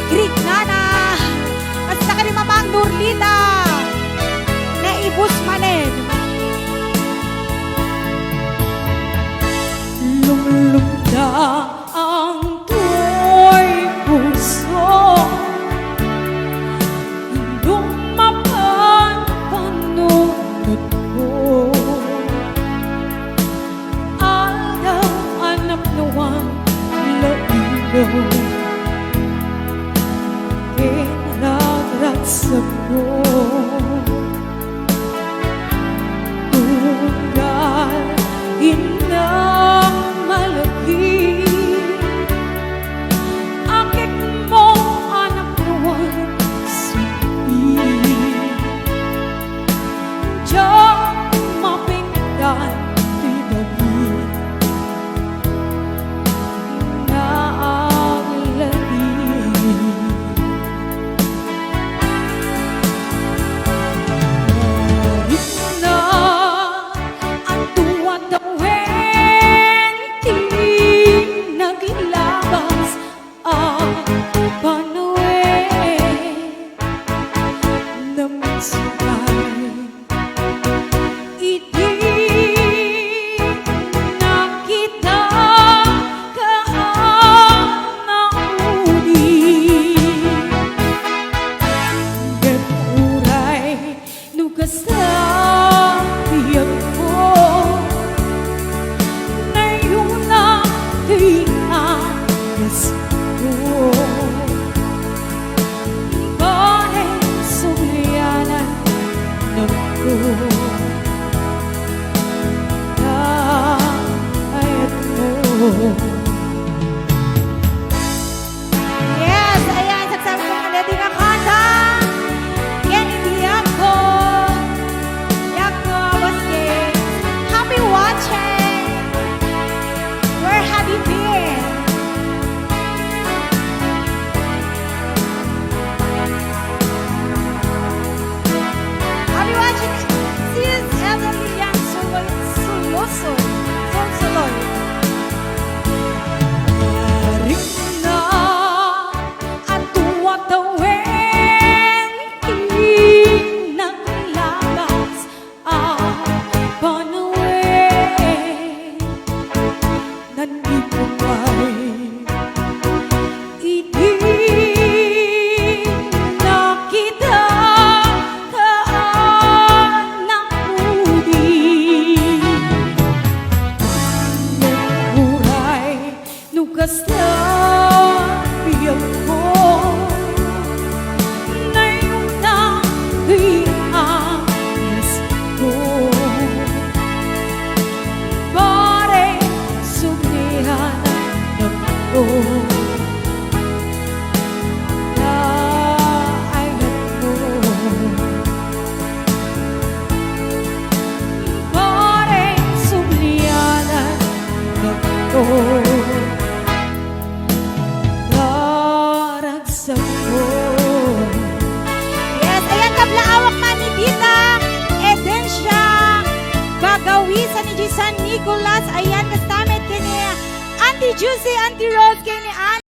Grig Nana. At sa kani Mamang Nurlita. Na ibus manen. Lumlumda ang tuwa'y puso, lumapan panunod ko. Alaw anak nawang laigo, kinaragratsa ko. Tunggal inang malaki, akit mo anak nawang sipi. Diyan mapinggan tibagi na ang lali. Na ang tuwa tawin di naglabas ang panuwi na magsugay. Iti nakita ka na uli, gamuray nugas na tiyak ko, na iyong nakiagas ko. Bakit suglianan na ko kahit mo? Yes, ayan, sagsama ko mga natin ang kanta. Yan, hindi ako. Yako, Baske. Happy watching. Where have you been? Happy watching. Sis Emily Yang Suluso. Sulusoy. Rin na ang tuwa tawin, di naglabas ang panuwi. Nanibukay, hindi nakita ka ng uli. Nagburay, nugas na biyag ko, na iyong nakiagas ko. Pare, suglihan ng ko, kaayat mo. Pare, suglianan ng ko, karagsa ko. Yes, ayan, kablaawak man ni Tita Edensya Bagawisan ni San Nicolas. Ayan, kastamit kini Auntie Juicy, Auntie Rose, kini